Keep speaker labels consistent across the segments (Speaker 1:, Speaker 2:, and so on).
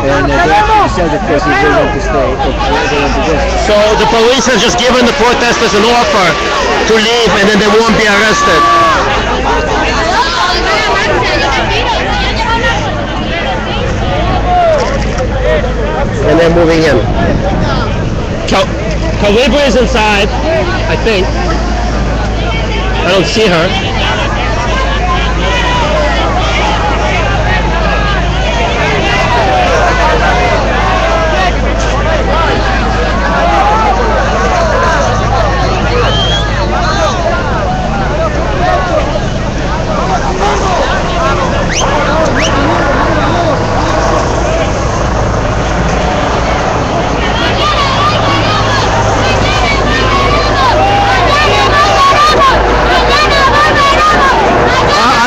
Speaker 1: and they actually said, of course, they want to stay, they want to go.
Speaker 2: So the police have just given the protesters an offer to leave, and then they won't be arrested. And they're moving in. Calibra is inside, I think. I don't see her.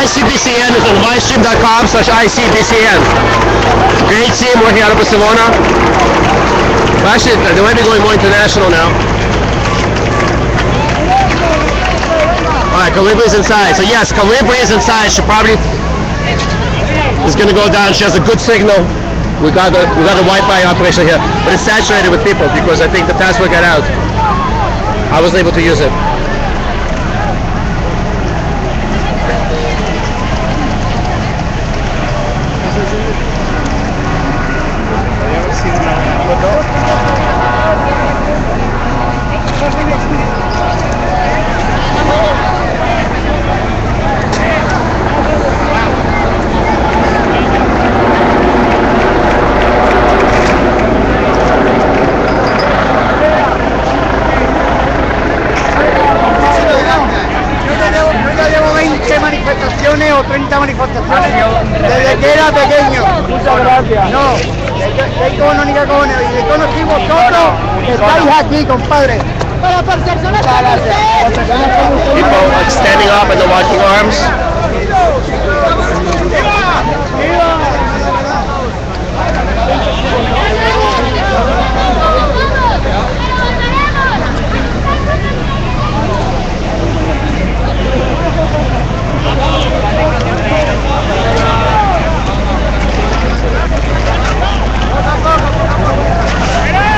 Speaker 2: ICBCN is on livestream.com/ICBCN. Great team working out of Barcelona. Actually, they might be going more international now. Alright, Calibri is inside. So yes, Calibri is inside. She probably is going to go down. She has a good signal. We got a Wi-Fi operation here, but it's saturated with people because I think the password got out. I wasn't able to use it.
Speaker 3: Manifestaciones o 30 manifestaciones desde que era pequeño. Muchas gracias. No, de icono ni cacones, de icono sí vosotros que estáis aquí, compadre. Para personas como usted.
Speaker 2: People standing up and they're locking arms.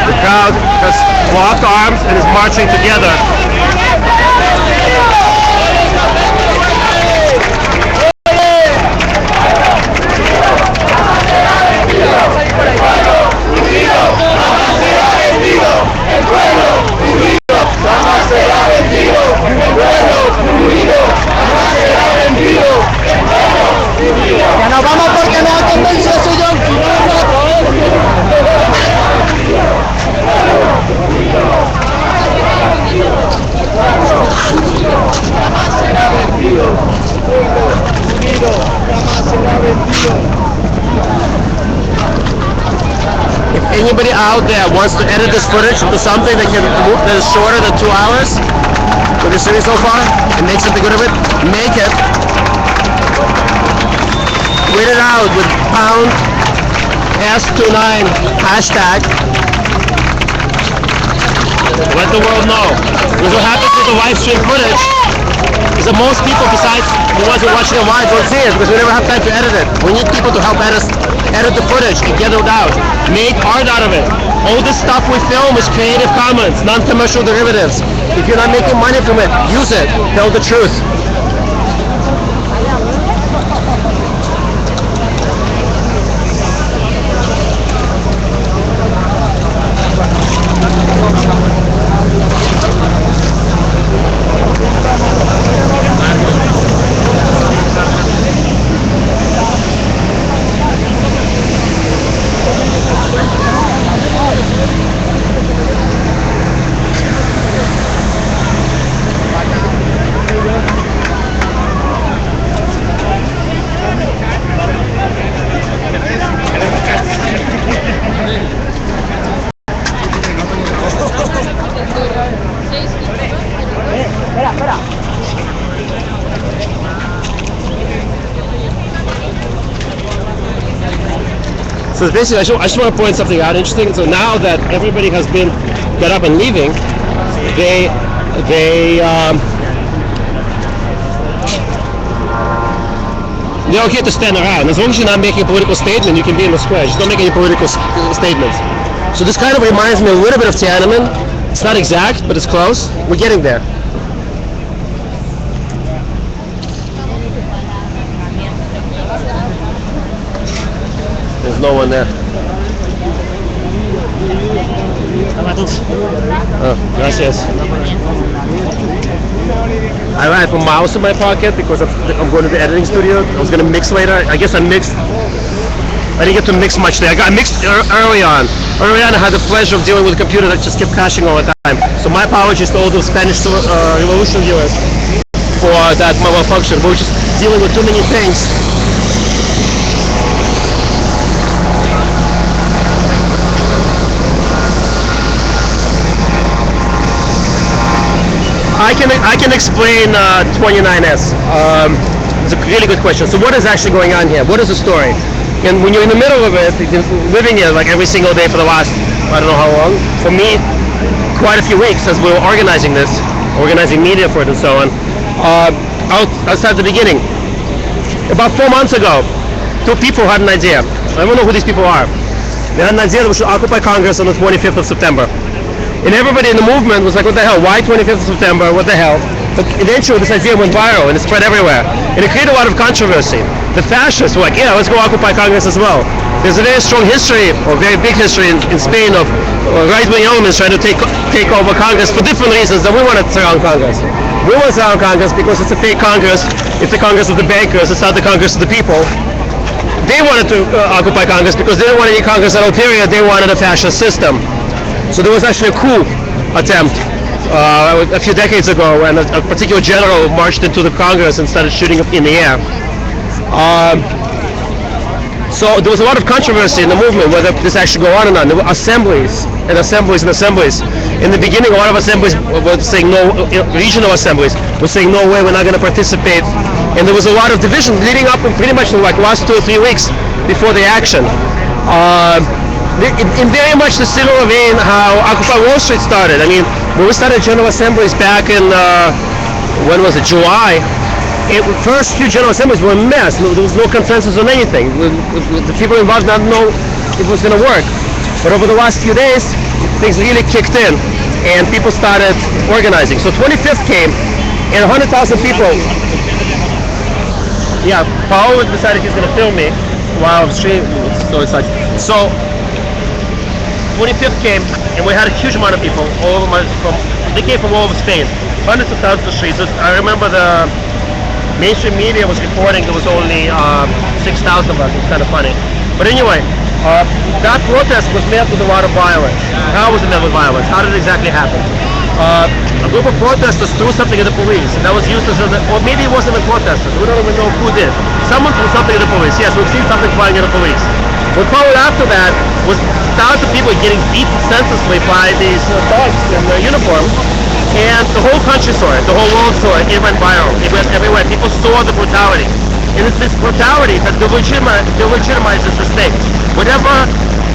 Speaker 2: The crowd has locked arms and is marching together.
Speaker 3: Ya nos vamos porque nos ha convencido ese John.
Speaker 2: If anybody out there wants to edit this footage into something that is shorter than 2 hours, what you're seeing so far, and make something good of it, make it. Wait it out with pound S29 hashtag. Let the world know. Because what happens with the live stream footage is that most people besides the ones who are watching it live don't see it because we never have time to edit it. We need people to help edit the footage and get it out. Make art out of it. All this stuff we film is Creative Commons, non-commercial derivatives. If you're not making money from it, use it. Tell the truth. So basically, I just want to point something out interesting. So now that everybody has got up and leaving, they're okay to stand around. As long as you're not making a political statement, you can be in the square. Just don't make any political statements. So this kind of reminds me a little bit of Tiananmen. It's not exact, but it's close. We're getting there. There's no one there. Oh, gracias. I have a mouse in my pocket because I'm going to the editing studio. I was going to mix later. I guess I mixed. I didn't get to mix much there. I mixed early on. Early on, I had the pleasure of dealing with a computer that just kept crashing all the time. So my apologies to all those Spanish Revolution viewers for that malfunction. We were just dealing with too many things. I can explain 29S. It's a really good question. So what is actually going on here? What is the story? And when you're in the middle of it, living here like every single day for the last, I don't know how long, for me, quite a few weeks as we were organizing this, organizing media for it and so on. I'll start at the beginning. About 4 months ago, two people had an idea. I don't know who these people are. They had an idea that we should occupy Congress on the 25th of September. And everybody in the movement was like, what the hell, why 25th of September, what the hell? But eventually this idea went viral and it spread everywhere. And it created a lot of controversy. The fascists were like, yeah, let's go occupy Congress as well. There's a very strong history, or very big history in Spain of right-wing elements trying to take over Congress for different reasons than we want to surround Congress. We want to surround Congress because it's a fake Congress. It's the Congress of the bankers. It's not the Congress of the people. They wanted to occupy Congress because they didn't want any Congress at all, period. They wanted a fascist system. So there was actually a coup attempt a few decades ago when a particular general marched into the Congress and started shooting up in the air. So there was a lot of controversy in the movement whether this actually go on or not. There were assemblies and assemblies and assemblies. In the beginning, a lot of assemblies were saying no, regional assemblies were saying no way, we're not going to participate. And there was a lot of division leading up in pretty much like last 2 or 3 weeks before the action. In very much the similar vein how Occupy Wall Street started. I mean, when we started General Assemblies back in, when was it, July, the first few General Assemblies were a mess. There was no consensus on anything. The people involved didn't know if it was going to work. But over the last few days, things really kicked in and people started organizing. So 25th came and 100,000 people. Yeah, Paul decided he's going to film me while I'm streaming. So it's like, so 25th came, and we had a huge amount of people all over they came from all over Spain, hundreds of thousands of streets. I remember the mainstream media was reporting there was only 6,000 of us. It's kind of funny. But anyway, that protest was met with a lot of violence. How was it met with violence? How did it exactly happen? A group of protesters threw something at the police, and that was used as or maybe it wasn't even protesters. We don't even know who did. Someone threw something at the police. Yes, we've seen something flying at the police. What followed after that was thousands of people getting beaten senselessly by these thugs in their uniform, and the whole country saw it, the whole world saw it. It went viral. It went everywhere. People saw the brutality, and it's this brutality that legitimizes the state. Whatever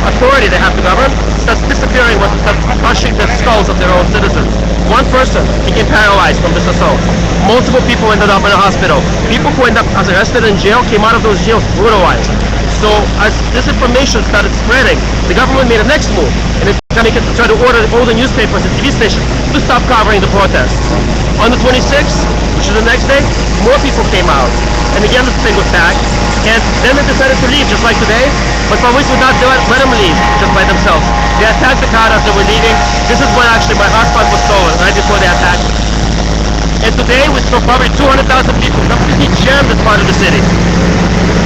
Speaker 2: authority they have to govern starts disappearing, starts crushing the skulls of their own citizens. One person became paralyzed from this assault. Multiple people ended up in a hospital. People who ended up arrested in jail came out of those jails brutalized. So as this information started spreading, the government made a next move, and it's going to try to order all the newspapers and TV stations to stop covering the protests. On the 26th, which is the next day, more people came out, and again the thing was back, and then they decided to leave just like today, but police would not let them leave just by themselves. They attacked the car as they were leaving. This is when actually my hotspot was stolen, right before they attacked. And today we saw probably 200,000 people completely jammed this part of the city.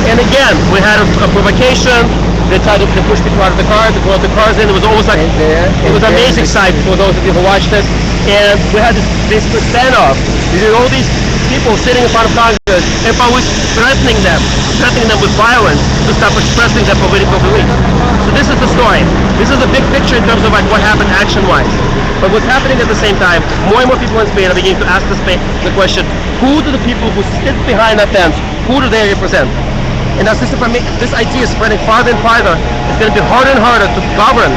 Speaker 2: And again, we had a provocation. They tried to push people out of the cars, to pull out the cars in. It was almost like, it was an amazing sight for those of you who watched this. And we had this basically standoff. You had all these people sitting in front of Congress and police threatening them with violence to stop expressing their political beliefs. So this is the story. This is the big picture in terms of like what happened action-wise. But what's happening at the same time, more and more people in Spain are beginning to ask the question, who do the people who sit behind that fence, who do they represent? And as this idea is spreading farther and farther, it's going to be harder and harder to govern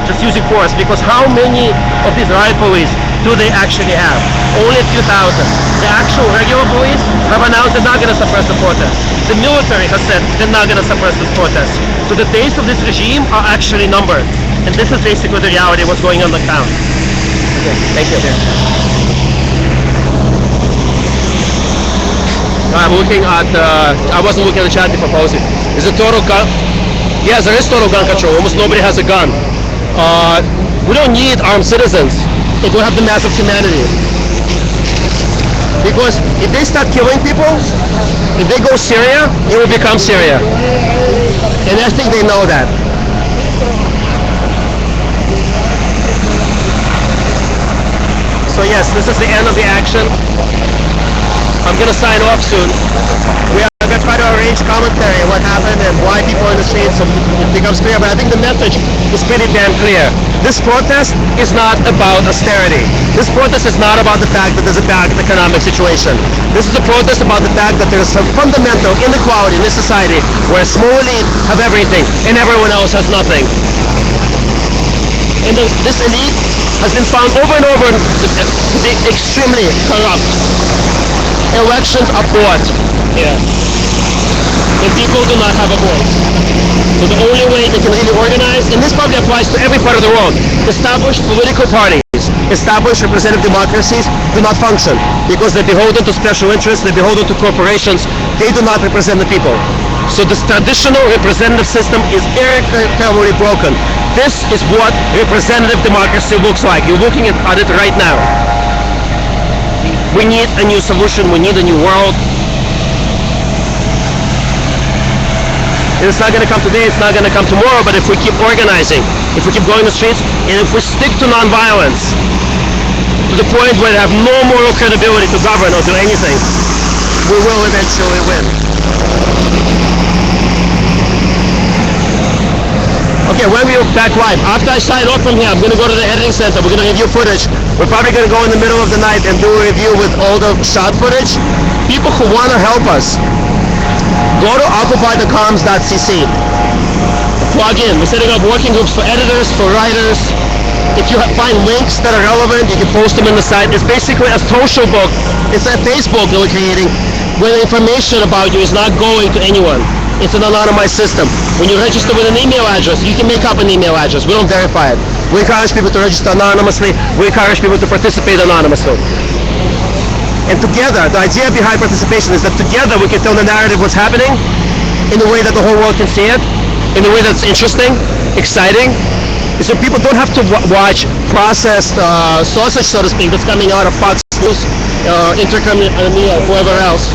Speaker 2: just using force, because how many of these riot police do they actually have? Only a few thousand. The actual regular police have announced they're not going to suppress the protest. The military has said they're not going to suppress this protest. So the days of this regime are actually numbered. And this is basically the reality of what's going on the town. Okay, thank you. I'm looking at, I wasn't looking at the chat before posting. Is it total gun? Yes, there is total gun control. Almost nobody has a gun. We don't need armed citizens if we have the mass of humanity. Because if they start killing people, if they go Syria, it will become Syria. And I think they know that. So yes, this is the end of the action. I'm going to sign off soon. We are going to try to arrange commentary on what happened and why people are in the streets so it becomes clear. But I think the message is pretty damn clear. This protest is not about austerity. This protest is not about the fact that there's a bad economic situation. This is a protest about the fact that there's some fundamental inequality in this society where a small elite have everything and everyone else has nothing. And this elite has been found over and over to be extremely corrupt. Elections are bought here. And people do not have a voice. So the only way they can really organize, and this probably applies to every part of the world, established political parties, established representative democracies do not function because they're beholden to special interests, they're beholden to corporations, they do not represent the people. So this traditional representative system is irreparably broken. This is what representative democracy looks like. You're looking at it right now. We need a new solution, we need a new world. And it's not going to come today, it's not going to come tomorrow, but if we keep organizing, if we keep going to the streets, and if we stick to nonviolence, to the point where they have no moral credibility to govern or do anything, we will eventually win. Okay, when we are back live, after I sign off from here, I'm going to go to the editing center, we're going to review footage. We're probably going to go in the middle of the night and do a review with all the shot footage. People who want to help us, go to occupythecomms.cc. Plug in. We're setting up working groups for editors, for writers. If you find links that are relevant, you can post them in the site. It's basically a social book. It's a Facebook that we're creating where the information about you is not going to anyone. It's an anonymized system. When you register with an email address, you can make up an email address. We don't verify it. We encourage people to register anonymously. We encourage people to participate anonymously. And together, the idea behind participation is that together we can tell the narrative what's happening in a way that the whole world can see it, in a way that's interesting, exciting. So people don't have to watch processed sausage, so to speak, that's coming out of Fox News, Intercom, whoever else.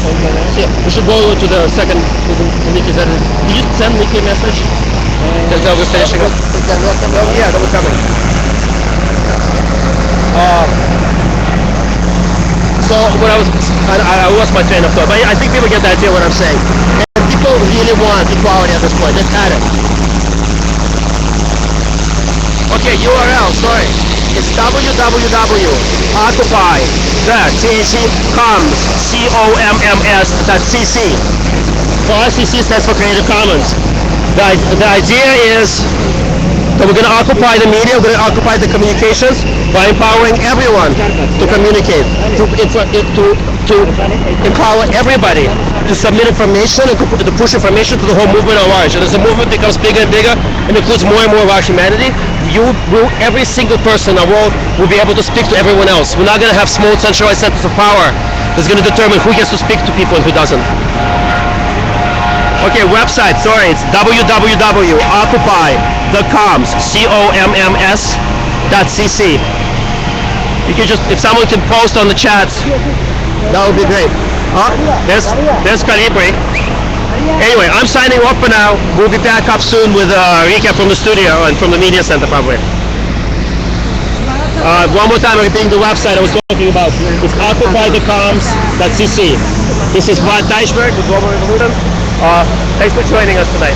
Speaker 2: Yeah, we should go to the second. Did you send Nikki a message? That was finishing up? Yeah, that was coming. So what I lost my train of thought, but I think people get the idea what I'm saying. And people really want equality at this point. They've had it. Okay, URL, sorry. It's www.occupy.comms.cc. For us, CC stands for Creative Commons. The idea is that we're going to occupy the media, we're going to occupy the communications by empowering everyone to communicate, to empower everybody to submit information and to push information to the whole movement at large. And as the movement becomes bigger and bigger and includes more and more of our humanity, every single person in the world will be able to speak to everyone else. We're not going to have small centralized centers of power that's going to determine who gets to speak to people and who doesn't. Okay, website, sorry, it's www.occupy.comms.cc. You can just, if someone can post on the chats, that would be great. There's Calibri. Anyway, I'm signing off for now. We'll be back up soon with a recap from the studio and from the media center probably. One more time, I'm repeating the website I was talking about. It's occupythecomms.cc. This is Vlad Deichberg with Global Revolution. Thanks for joining us tonight.